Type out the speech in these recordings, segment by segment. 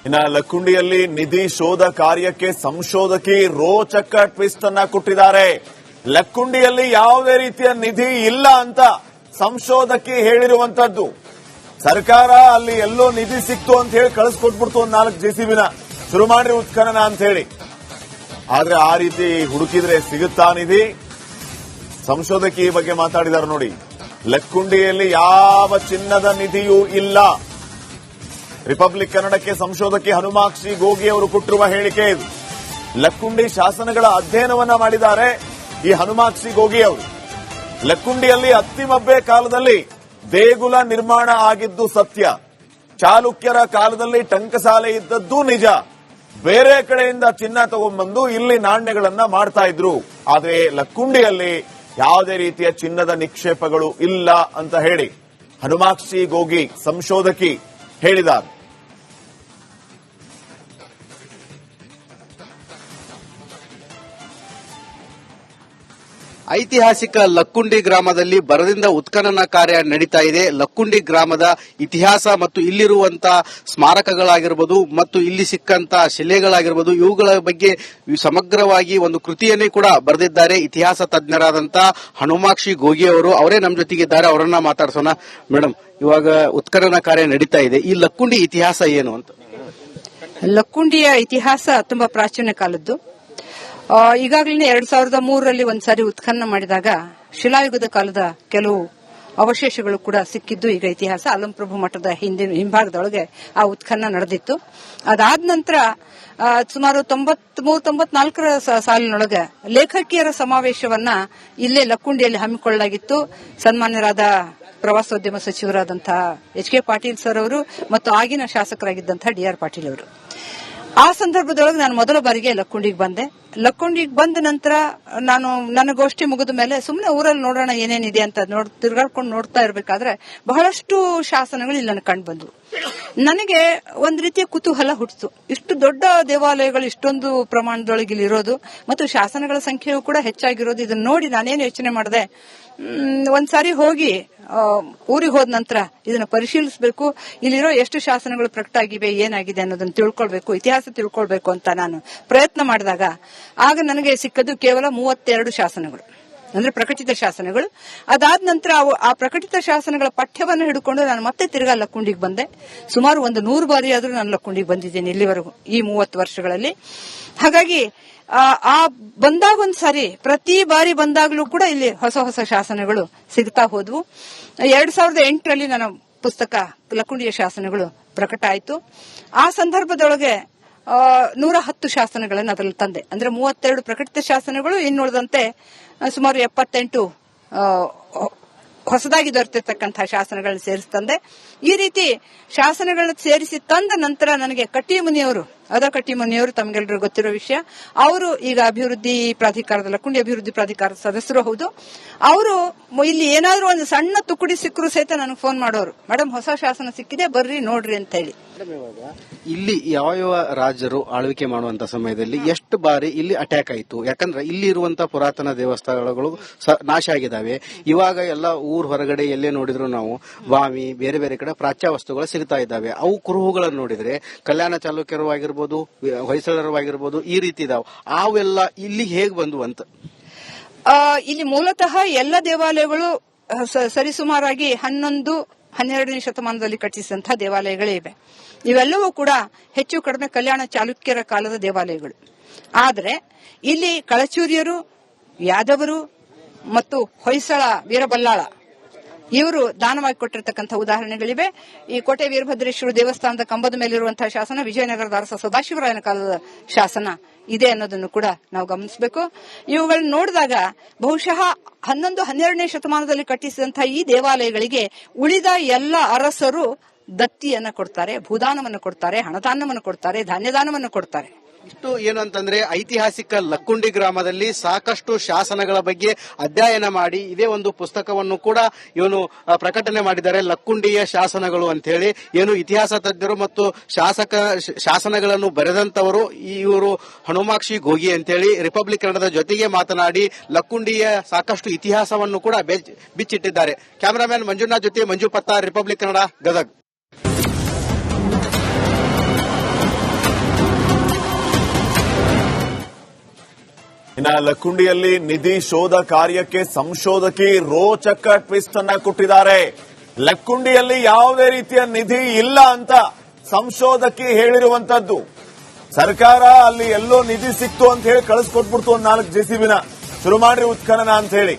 ಇನ್ನು ಲಕ್ಕುಂಡಿಯಲ್ಲಿ ನಿಧಿ ಶೋಧ ಕಾರ್ಯಕ್ಕೆ ಸಂಶೋಧಕಿ ರೋಚಕ ಟ್ವಿಸ್ಟ್ ಅನ್ನ ಕೊಟ್ಟಿದ್ದಾರೆ. ಲಕ್ಕುಂಡಿಯಲ್ಲಿ ಯಾವುದೇ ರೀತಿಯ ನಿಧಿ ಇಲ್ಲ ಅಂತ ಸಂಶೋಧಕಿ ಹೇಳಿರುವಂತದ್ದು. ಸರ್ಕಾರ ಅಲ್ಲಿ ಎಲ್ಲೋ ನಿಧಿ ಸಿಕ್ತು ಅಂತ ಹೇಳಿ ಕಳಿಸ್ಕೊಟ್ಬಿಡ್ತು ಒಂದು 4 JCBನ ಶುರು ಮಾಡ್ರಿ ಉತ್ಖನನ ಅಂತ ಹೇಳಿ. ಆದ್ರೆ ಆ ರೀತಿ ಹುಡುಕಿದ್ರೆ ಸಿಗುತ್ತಾ ನಿಧಿ? ಸಂಶೋಧಕಿ ಈ ಬಗ್ಗೆ ಮಾತಾಡಿದ್ದಾರೆ ನೋಡಿ. ಲಕ್ಕುಂಡಿಯಲ್ಲಿ ಯಾವ ಚಿನ್ನದ ನಿಧಿಯೂ ಇಲ್ಲ. ರಿಪಬ್ಲಿಕ್ ಕನ್ನಡಕ್ಕೆ ಸಂಶೋಧಕಿ ಹನುಮಾಕ್ಷಿ ಗೋಗಿ ಅವರು ಕೊಟ್ಟಿರುವ ಹೇಳಿಕೆ ಇದು. ಲಕ್ಕುಂಡಿ ಶಾಸನಗಳ ಅಧ್ಯಯನವನ್ನ ಮಾಡಿದ್ದಾರೆ ಈ ಹನುಮಾಕ್ಷಿ ಗೋಗಿ ಅವರು. ಲಕ್ಕುಂಡಿಯಲ್ಲಿ ಅತ್ತಿಮಬ್ಬೆ ಕಾಲದಲ್ಲಿ ದೇಗುಲ ನಿರ್ಮಾಣ ಆಗಿದ್ದು ಸತ್ಯ. ಚಾಲುಕ್ಯರ ಕಾಲದಲ್ಲಿ ಟಂಕಸಾಲೆ ಇದ್ದದ್ದು ನಿಜ. ಬೇರೆ ಕಡೆಯಿಂದ ಚಿನ್ನ ತಗೊಂಡ್ಬಂದು ಇಲ್ಲಿ ನಾಣ್ಯಗಳನ್ನ ಮಾಡ್ತಾ ಇದ್ರು. ಆದ್ರೆ ಲಕ್ಕುಂಡಿಯಲ್ಲಿ ಯಾವುದೇ ರೀತಿಯ ಚಿನ್ನದ ನಿಕ್ಷೇಪಗಳು ಇಲ್ಲ ಅಂತ ಹೇಳಿ ಹನುಮಾಕ್ಷಿ ಗೋಗಿ ಸಂಶೋಧಕಿ ಹೇಳಿದ್ದಾರೆ. ಐತಿಹಾಸಿಕ ಲಕ್ಕುಂಡಿ ಗ್ರಾಮದಲ್ಲಿ ಬರದಿಂದ ಉತ್ಖನನ ಕಾರ್ಯ ನಡೀತಾ ಇದೆ. ಲಕ್ಕುಂಡಿ ಗ್ರಾಮದ ಇತಿಹಾಸ ಮತ್ತು ಇಲ್ಲಿರುವಂತಹ ಸ್ಮಾರಕಗಳಾಗಿರ್ಬೋದು ಮತ್ತು ಇಲ್ಲಿ ಸಿಕ್ಕಂತ ಶಿಲೆಗಳಾಗಿರ್ಬೋದು ಇವುಗಳ ಬಗ್ಗೆ ಸಮಗ್ರವಾಗಿ ಒಂದು ಕೃತಿಯನ್ನೇ ಕೂಡ ಬರೆದಿದ್ದಾರೆ ಇತಿಹಾಸ ತಜ್ಞರಾದಂತಹ ಹನುಮಾಕ್ಷಿ ಗೋಗಿ ಅವರು. ಅವರೇ ನಮ್ಮ ಜೊತೆಗಿದ್ದಾರೆ, ಅವರನ್ನ ಮಾತಾಡ್ಸೋಣ. ಮೇಡಮ್, ಇವಾಗ ಉತ್ಖನನ ಕಾರ್ಯ ನಡೀತಾ ಇದೆ. ಈ ಲಕ್ಕುಂಡಿ ಇತಿಹಾಸ ಏನು ಅಂತ? ಲಕ್ಕುಂಡಿಯ ಇತಿಹಾಸ ತುಂಬಾ ಪ್ರಾಚೀನ ಕಾಲದ್ದು. ಈಗಾಗಲೇ 2003ರಲ್ಲಿ ಒಂದ್ಸಾರಿ ಉತ್ಖನನ ಮಾಡಿದಾಗ ಶಿಲಾಯುಗದ ಕಾಲದ ಕೆಲವು ಅವಶೇಷಗಳು ಕೂಡ ಸಿಕ್ಕಿದ್ದು ಈಗ ಇತಿಹಾಸ. ಅಲಂಪ್ರಭು ಮಠದ ಹಿಂಭಾಗದೊಳಗೆ ಆ ಉತ್ಖನನ ನಡೆದಿತ್ತು. ಅದಾದ ನಂತರ ಸುಮಾರು 93-94ರ ಸಾಲಿನೊಳಗೆ ಲೇಖಕಿಯರ ಸಮಾವೇಶವನ್ನ ಇಲ್ಲೇ ಲಕ್ಕುಂಡಿಯಲ್ಲಿ ಹಮ್ಮಿಕೊಳ್ಳಲಾಗಿತ್ತು. ಸನ್ಮಾನ್ಯರಾದ ಪ್ರವಾಸೋದ್ಯಮ ಸಚಿವರಾದಂತಹ HK ಪಾಟೀಲ್ ಸರ್ ಅವರು ಮತ್ತು ಆಗಿನ ಶಾಸಕರಾಗಿದ್ದಂತಹ DR ಪಾಟೀಲ್ ಅವರು. ಆ ಸಂದರ್ಭದೊಳಗೆ ನಾನು ಮೊದಲ ಬಾರಿಗೆ ಲಕ್ಕುಂಡಿಗೆ ಬಂದೆ. ಲಕ್ಕುಂಡಿಗೆ ಬಂದ ನಂತರ ನಾನು ನನ್ನ ಗೋಷ್ಠಿ ಮುಗಿದ ಮೇಲೆ ಸುಮ್ಮನೆ ಊರಲ್ಲಿ ನೋಡೋಣ ಏನೇನಿದೆ ಅಂತ ತಿರ್ಗಾಡ್ಕೊಂಡು ನೋಡ್ತಾ ಇರ್ಬೇಕಾದ್ರೆ ಬಹಳಷ್ಟು ಶಾಸನಗಳು ಇಲ್ಲಿ ನನಗೆ ಕಂಡು ಬಂದ್ವು. ನನಗೆ ಒಂದ್ ರೀತಿಯ ಕುತೂಹಲ ಹುಟ್ಟಿತು. ಇಷ್ಟು ದೊಡ್ಡ ದೇವಾಲಯಗಳು ಇಷ್ಟೊಂದು ಪ್ರಮಾಣದೊಳಗೆ ಇಲ್ಲಿ ಇರೋದು ಮತ್ತು ಶಾಸನಗಳ ಸಂಖ್ಯೆಯೂ ಕೂಡ ಹೆಚ್ಚಾಗಿರೋದು, ಇದನ್ನ ನೋಡಿ ನಾನೇನು ಯೋಚನೆ ಮಾಡಿದೆ, ಒಂದ್ಸಾರಿ ಹೋಗಿ ಊರಿಗೆ ಹೋದ ನಂತರ ಇದನ್ನ ಪರಿಶೀಲಿಸಬೇಕು, ಇಲ್ಲಿರೋ ಎಷ್ಟು ಶಾಸನಗಳು ಪ್ರಕಟ ಆಗಿವೆ, ಏನಾಗಿದೆ ಅನ್ನೋದನ್ನ ತಿಳ್ಕೊಳ್ಬೇಕು, ಇತಿಹಾಸ ತಿಳ್ಕೊಳ್ಬೇಕು ಅಂತ ನಾನು ಪ್ರಯತ್ನ ಮಾಡಿದಾಗ ಆಗ ನನಗೆ ಸಿಕ್ಕದ್ದು ಕೇವಲ 32 ಶಾಸನಗಳು, ಅಂದ್ರೆ ಪ್ರಕಟಿತ ಶಾಸನಗಳು. ಅದಾದ ನಂತರ ಆ ಪ್ರಕಟಿತ ಶಾಸನಗಳ ಪಠ್ಯವನ್ನು ಹಿಡ್ಕೊಂಡು ನಾನು ಮತ್ತೆ ತಿರ್ಗಾ ಲಕ್ಕುಂಡಿಗೆ ಬಂದೆ. ಸುಮಾರು 100 ಬಾರಿ ಆದ್ರೂ ನಾನು ಲಕ್ಕುಂಡಿಗೆ ಬಂದಿದ್ದೇನೆ ಇಲ್ಲಿವರೆಗೂ ಈ 30 ವರ್ಷಗಳಲ್ಲಿ. ಹಾಗಾಗಿ ಆ ಬಂದಾಗ ಒಂದ್ಸಾರಿ ಪ್ರತಿ ಬಾರಿ ಬಂದಾಗ್ಲೂ ಕೂಡ ಇಲ್ಲಿ ಹೊಸ ಹೊಸ ಶಾಸನಗಳು ಸಿಗ್ತಾ ಹೋದ್ವು. 2008ರಲ್ಲಿ ನನ್ನ ಪುಸ್ತಕ ಲಕ್ಕುಂಡಿಯ ಶಾಸನಗಳು ಪ್ರಕಟ ಆಯಿತು. ಆ ಸಂದರ್ಭದೊಳಗೆ 110 ಶಾಸನಗಳನ್ನು ಅದರಲ್ಲಿ ತಂದೆ. ಅಂದ್ರೆ 32 ಪ್ರಕಟಿತ ಶಾಸನಗಳು, ಇನ್ನುಳಿದಂತೆ ಸುಮಾರು 78 ಹೊಸದಾಗಿ ದೊರೆತಿರ್ತಕ್ಕಂತಹ ಶಾಸನಗಳನ್ನ ಸೇರಿಸಿ ತಂದೆ. ಈ ರೀತಿ ಶಾಸನಗಳನ್ನ ಸೇರಿಸಿ ತಂದ ನಂತರ ನನಗೆ ಕಟ್ಟಿಮುನಿಯವರು, ಕಟ್ಟಿಮುನಿಯವರು ತಮಗೆಲ್ಲರಿಗೂ ಗೊತ್ತಿರೋ ವಿಷಯ, ಅವರು ಈಗ ಅಭಿವೃದ್ಧಿ ಪ್ರಾಧಿಕಾರದ ಲಕ್ಕುಂಡಿ ಅಭಿವೃದ್ಧಿ ಪ್ರಾಧಿಕಾರದ ಸದಸ್ಯರು ಹೌದು. ಅವರು ಇಲ್ಲಿ ಏನಾದ್ರೂ ಒಂದು ಸಣ್ಣ ತುಕುಡಿ ಸಿಕ್ಕರು ಸಹಿತ ನನಗೆ ಫೋನ್ ಮಾಡೋರು, ಮೇಡಮ್ ಹೊಸ ಶಾಸನ ಸಿಕ್ಕಿದೆ ಬರ್ರಿ ನೋಡ್ರಿ ಅಂತ ಹೇಳಿ. ಇಲ್ಲಿ ಯಾವ ರಾಜರು ಆಳ್ವಿಕೆ ಮಾಡುವಂತ ಸಮಯದಲ್ಲಿ ಎಷ್ಟು ಬಾರಿ ಇಲ್ಲಿ ಅಟ್ಯಾಕ್ ಆಯಿತು? ಯಾಕಂದ್ರೆ ಇಲ್ಲಿ ಇರುವಂತಹ ಪುರಾತನ ದೇವಸ್ಥಾನಗಳು ನಾಶ ಆಗಿದಾವೆ. ಇವಾಗ ಎಲ್ಲ ಊರ್ ಹೊರಗಡೆ ಎಲ್ಲೇ ನೋಡಿದ್ರು ನಾವು ಬಾವಿ ಬೇರೆ ಬೇರೆ ಕಡೆ ಪ್ರಾಚ್ಯ ವಸ್ತುಗಳು ಸಿಗ್ತಾ ಇದ್ದಾವೆ. ಅವು ಕುರುಹುಗಳನ್ನು ನೋಡಿದ್ರೆ ಕಲ್ಯಾಣ ಚಾಲುಕ್ಯರು ಆಗಿರ್ಬೋದು, ಹೊಯ್ಸಳರು ಆಗಿರ್ಬೋದು, ಈ ರೀತಿ ಇದಾವೆ. ಅವೆಲ್ಲ ಇಲ್ಲಿ ಹೇಗ್ ಬಂದು ಅಂತ? ಇಲ್ಲಿ ಮೂಲತಃ ಎಲ್ಲ ದೇವಾಲಯಗಳು ಸರಿಸುಮಾರಾಗಿ 11-12ನೇ ಶತಮಾನದಲ್ಲಿ ಕಟ್ಟಿಸಿದಂತಹ ದೇವಾಲಯಗಳೇ ಇವೆ. ಇವೆಲ್ಲವೂ ಕೂಡ ಹೆಚ್ಚು ಕಡಿಮೆ ಕಲ್ಯಾಣ ಚಾಲುಕ್ಯರ ಕಾಲದ ದೇವಾಲಯಗಳು. ಆದ್ರೆ ಇಲ್ಲಿ ಕಳಚೂರಿಯರು, ಯಾದವರು ಮತ್ತು ಹೊಯ್ಸಳ ವೀರಬಲ್ಲಾಳ ಇವರು ದಾನವಾಗಿ ಕೊಟ್ಟಿರ್ತಕ್ಕಂಥ ಉದಾಹರಣೆಗಳಿವೆ. ಈ ಕೋಟೆ ವೀರಭದ್ರೇಶ್ವರ ದೇವಸ್ಥಾನದ ಕಂಬದ ಮೇಲಿರುವಂತಹ ಶಾಸನ ವಿಜಯನಗರದ ಅರಸ ಸದಾಶಿವರಾಯನ ಕಾಲದ ಶಾಸನ ಇದೆ ಅನ್ನೋದನ್ನು ಕೂಡ ನಾವು ಗಮನಿಸಬೇಕು. ಇವುಗಳನ್ನ ನೋಡಿದಾಗ ಬಹುಶಃ 11-12ನೇ ಶತಮಾನದಲ್ಲಿ ಕಟ್ಟಿಸಿದಂತಹ ಈ ದೇವಾಲಯಗಳಿಗೆ ಉಳಿದ ಎಲ್ಲ ಅರಸರು ದತ್ತಿಯನ್ನ ಕೊಡ್ತಾರೆ, ಭೂದಾನವನ್ನು ಕೊಡ್ತಾರೆ, ಹಣದಾನವನ್ನು ಕೊಡ್ತಾರೆ, ಧಾನ್ಯದಾನವನ್ನು ಕೊಡ್ತಾರೆ. ಇಷ್ಟು ಏನು ಅಂತಂದ್ರೆ ಐತಿಹಾಸಿಕ ಲಕ್ಕುಂಡಿ ಗ್ರಾಮದಲ್ಲಿ ಸಾಕಷ್ಟು ಶಾಸನಗಳ ಬಗ್ಗೆ ಅಧ್ಯಯನ ಮಾಡಿ ಇದೇ ಒಂದು ಪುಸ್ತಕವನ್ನು ಕೂಡ ಇವನು ಪ್ರಕಟಣೆ ಮಾಡಿದ್ದಾರೆ, ಲಕ್ಕುಂಡಿಯ ಶಾಸನಗಳು ಅಂತ ಹೇಳಿ. ಏನು ಇತಿಹಾಸ ತಜ್ಞರು ಮತ್ತು ಶಾಸನಗಳನ್ನು ಬರೆದಂತವರು ಇವರು ಹನುಮಾಕ್ಷಿ ಗೋಗಿ ಅಂತ ಹೇಳಿ ರಿಪಬ್ಲಿಕ್ ಕನ್ನಡದ ಜೊತೆಗೆ ಮಾತನಾಡಿ ಲಕ್ಕುಂಡಿಯ ಸಾಕಷ್ಟು ಇತಿಹಾಸವನ್ನು ಕೂಡ ಬಿಚ್ಚಿಟ್ಟಿದ್ದಾರೆ. ಕ್ಯಾಮರಾಮನ್ ಮಂಜುನಾಥ್ ಜೊತೆ ಮಂಜು ಪತ್ತಾರ್, ರಿಪಬ್ಲಿಕ್ ಕನ್ನಡ, ಗದಗ್. ಇನ್ನು ಲಕ್ಕುಂಡಿಯಲ್ಲಿ ನಿಧಿ ಶೋಧ ಕಾರ್ಯಕ್ಕೆ ಸಂಶೋಧಕಿ ರೋಚಕ ಟ್ವಿಸ್ಟ್ ಅನ್ನ ಕೊಟ್ಟಿದ್ದಾರೆ. ಲಕ್ಕುಂಡಿಯಲ್ಲಿ ಯಾವುದೇ ರೀತಿಯ ನಿಧಿ ಇಲ್ಲ ಅಂತ ಸಂಶೋಧಕಿ ಹೇಳಿರುವಂತದ್ದು. ಸರ್ಕಾರ ಅಲ್ಲಿ ಎಲ್ಲೋ ನಿಧಿ ಸಿಕ್ತು ಅಂತ ಹೇಳಿ ಕಳಿಸ್ಕೊಟ್ಬಿಡ್ತು ಒಂದು 4 ಜೆಸಿಬಿನ ಶುರು ಮಾಡ್ರಿ ಉತ್ಖನನ ಅಂತ ಹೇಳಿ.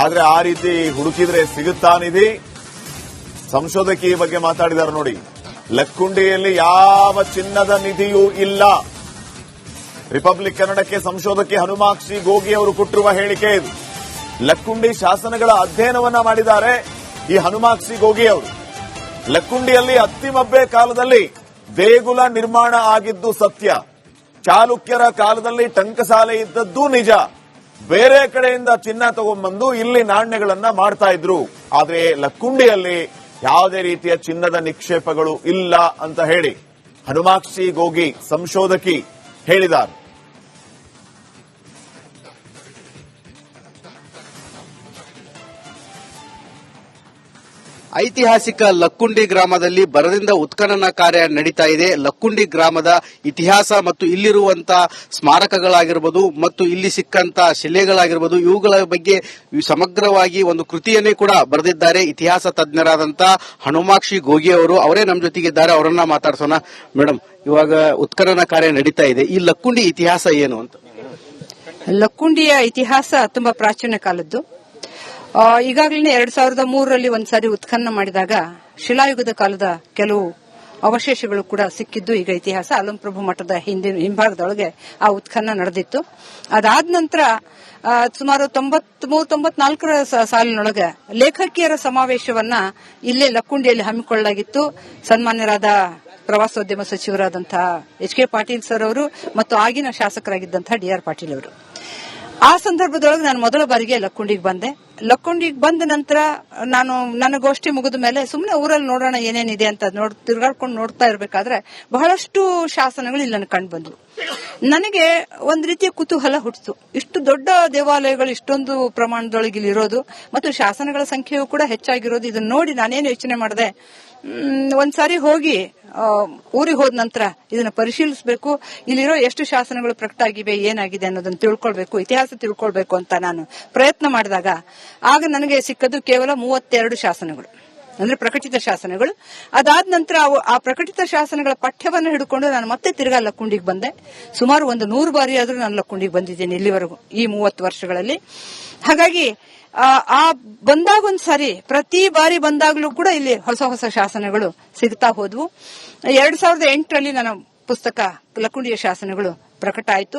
ಆದ್ರೆ ಆ ರೀತಿ ಹುಡುಕಿದ್ರೆ ಸಿಗುತ್ತಾ ನಿಧಿ? ಸಂಶೋಧಕಿ ಈ ಬಗ್ಗೆ ಮಾತಾಡಿದ್ದಾರೆ ನೋಡಿ. ಲಕ್ಕುಂಡಿಯಲ್ಲಿ ಯಾವ ಚಿನ್ನದ ನಿಧಿಯೂ ಇಲ್ಲ. ರಿಪಬ್ಲಿಕ್ ಕನ್ನಡಕ್ಕೆ ಸಂಶೋಧಕಿ ಹನುಮಾಕ್ಷಿ ಗೋಗಿ ಅವರು ಕೊಟ್ಟಿರುವ ಹೇಳಿಕೆ ಇದು. ಲಕ್ಕುಂಡಿ ಶಾಸನಗಳ ಅಧ್ಯಯನವನ್ನ ಮಾಡಿದ್ದಾರೆ ಈ ಹನುಮಾಕ್ಷಿ ಗೋಗಿ ಅವರು. ಲಕ್ಕುಂಡಿಯಲ್ಲಿ ಅತ್ತಿಮಬ್ಬೆ ಕಾಲದಲ್ಲಿ ದೇಗುಲ ನಿರ್ಮಾಣ ಆಗಿದ್ದು ಸತ್ಯ. ಚಾಲುಕ್ಯರ ಕಾಲದಲ್ಲಿ ಟಂಕಸಾಲೆ ಇದ್ದದ್ದು ನಿಜ. ಬೇರೆ ಕಡೆಯಿಂದ ಚಿನ್ನ ತಗೊಂಡ್ಬಂದು ಇಲ್ಲಿ ನಾಣ್ಯಗಳನ್ನ ಮಾಡ್ತಾ ಇದ್ರು. ಆದ್ರೆ ಲಕ್ಕುಂಡಿಯಲ್ಲಿ ಯಾವುದೇ ರೀತಿಯ ಚಿನ್ನದ ನಿಕ್ಷೇಪಗಳು ಇಲ್ಲ ಅಂತ ಹೇಳಿ ಹನುಮಾಕ್ಷಿ ಗೋಗಿ ಸಂಶೋಧಕಿ ಹೇಳಿದ್ದಾರೆ. ಐತಿಹಾಸಿಕ ಲಕ್ಕುಂಡಿ ಗ್ರಾಮದಲ್ಲಿ ಬರದಿಂದ ಉತ್ಖನನ ಕಾರ್ಯ ನಡೀತಾ ಇದೆ. ಲಕ್ಕುಂಡಿ ಗ್ರಾಮದ ಇತಿಹಾಸ ಮತ್ತು ಇಲ್ಲಿರುವಂತಹ ಸ್ಮಾರಕಗಳಾಗಿರ್ಬೋದು ಮತ್ತು ಇಲ್ಲಿ ಸಿಕ್ಕಂತ ಶಿಲೆಗಳಾಗಿರ್ಬೋದು ಇವುಗಳ ಬಗ್ಗೆ ಸಮಗ್ರವಾಗಿ ಒಂದು ಕೃತಿಯನ್ನೇ ಕೂಡ ಬರೆದಿದ್ದಾರೆ ಇತಿಹಾಸ ತಜ್ಞರಾದಂತಹ ಹನುಮಾಕ್ಷಿ ಗೋಗಿ ಅವರು. ಅವರೇ ನಮ್ಮ ಜೊತೆಗಿದ್ದಾರೆ, ಅವರನ್ನ ಮಾತಾಡ್ಸೋಣ. ಮೇಡಮ್, ಇವಾಗ ಉತ್ಖನನ ಕಾರ್ಯ ನಡೀತಾ ಇದೆ, ಈ ಲಕ್ಕುಂಡಿ ಇತಿಹಾಸ ಏನು ಅಂತ? ಲಕ್ಕುಂಡಿಯ ಇತಿಹಾಸ ತುಂಬಾ ಪ್ರಾಚೀನ ಕಾಲದ್ದು. ಈಗಾಗಲೇ 2003ರಲ್ಲಿ ಒಂದ್ಸಾರಿ ಉತ್ಖನನ ಮಾಡಿದಾಗ ಶಿಲಾಯುಗದ ಕಾಲದ ಕೆಲವು ಅವಶೇಷಗಳು ಕೂಡ ಸಿಕ್ಕಿದ್ದು ಈಗ ಇತಿಹಾಸ. ಅಲಂಪ್ರಭು ಮಠದ ಹಿಂಭಾಗದೊಳಗೆ ಆ ಉತ್ಖನನ ನಡೆದಿತ್ತು. ಅದಾದ ನಂತರ ಸುಮಾರು 93-94ರ ಸಾಲಿನೊಳಗೆ ಲೇಖಕಿಯರ ಸಮಾವೇಶವನ್ನ ಇಲ್ಲೇ ಲಕ್ಕುಂಡಿಯಲ್ಲಿ ಹಮ್ಮಿಕೊಳ್ಳಲಾಗಿತ್ತು. ಸನ್ಮಾನ್ಯರಾದ ಪ್ರವಾಸೋದ್ಯಮ ಸಚಿವರಾದಂತಹ HK ಪಾಟೀಲ್ ಸರ್ ಅವರು ಮತ್ತು ಆಗಿನ ಶಾಸಕರಾಗಿದ್ದಂತಹ DR ಪಾಟೀಲ್ ಅವರು. ಆ ಸಂದರ್ಭದೊಳಗೆ ನಾನು ಮೊದಲ ಬಾರಿಗೆ ಲಕ್ಕುಂಡಿಗೆ ಬಂದೆ. ಲಕ್ಕುಂಡಿಗೆ ಬಂದ ನಂತರ ನಾನು ನನ್ನ ಗೋಷ್ಠಿ ಮುಗಿದ ಮೇಲೆ ಸುಮ್ಮನೆ ಊರಲ್ಲಿ ನೋಡೋಣ ಏನೇನಿದೆ ಅಂತ ತಿರುಗಾಡ್ಕೊಂಡು ನೋಡ್ತಾ ಇರಬೇಕಾದ್ರೆ ಬಹಳಷ್ಟು ಶಾಸನಗಳು ಇಲ್ಲಿ ನನಗೆ ಕಂಡು ಬಂದ್ವು. ನನಗೆ ಒಂದ್ ರೀತಿಯ ಕುತೂಹಲ ಹುಟ್ಟಿತು. ಇಷ್ಟು ದೊಡ್ಡ ದೇವಾಲಯಗಳು ಇಷ್ಟೊಂದು ಪ್ರಮಾಣದೊಳಗೆ ಇಲ್ಲಿ ಇರೋದು ಮತ್ತು ಶಾಸನಗಳ ಸಂಖ್ಯೆಯೂ ಕೂಡ ಹೆಚ್ಚಾಗಿರೋದು, ಇದನ್ನ ನೋಡಿ ನಾನೇನು ಯೋಚನೆ ಮಾಡಿದೆ, ಒಂದ್ಸಾರಿ ಹೋಗಿ ಊರಿಗೆ ಹೋದ ನಂತರ ಇದನ್ನ ಪರಿಶೀಲಿಸಬೇಕು, ಇಲ್ಲಿರೋ ಎಷ್ಟು ಶಾಸನಗಳು ಪ್ರಕಟ ಆಗಿವೆ, ಏನಾಗಿದೆ ಅನ್ನೋದನ್ನ ತಿಳ್ಕೊಳ್ಬೇಕು, ಇತಿಹಾಸ ತಿಳ್ಕೊಳ್ಬೇಕು ಅಂತ ನಾನು ಪ್ರಯತ್ನ ಮಾಡಿದಾಗ ಆಗ ನನಗೆ ಸಿಕ್ಕದ್ದು ಕೇವಲ 32 ಶಾಸನಗಳು, ಅಂದ್ರೆ ಪ್ರಕಟಿತ ಶಾಸನಗಳು. ಅದಾದ ನಂತರ ಆ ಪ್ರಕಟಿತ ಶಾಸನಗಳ ಪಠ್ಯವನ್ನು ಹಿಡ್ಕೊಂಡು ನಾನು ಮತ್ತೆ ತಿರ್ಗಾ ಲಕ್ಕುಂಡಿಗೆ ಬಂದೆ. ಸುಮಾರು 100 ಬಾರಿ ಆದ್ರೂ ನಾನು ಲಕ್ಕುಂಡಿಗೆ ಬಂದಿದ್ದೇನೆ ಇಲ್ಲಿವರೆಗೂ ಈ 30 ವರ್ಷಗಳಲ್ಲಿ. ಹಾಗಾಗಿ ಆ ಬಂದಾಗ ಒಂದ್ಸಾರಿ ಪ್ರತಿ ಬಾರಿ ಬಂದಾಗ್ಲೂ ಕೂಡ ಇಲ್ಲಿ ಹೊಸ ಹೊಸ ಶಾಸನಗಳು ಸಿಗ್ತಾ ಹೋದ್ವು. 2008ರಲ್ಲಿ ನನ್ನ ಪುಸ್ತಕ ಲಕ್ಕುಂಡಿಯ ಶಾಸನಗಳು ಪ್ರಕಟ ಆಯಿತು.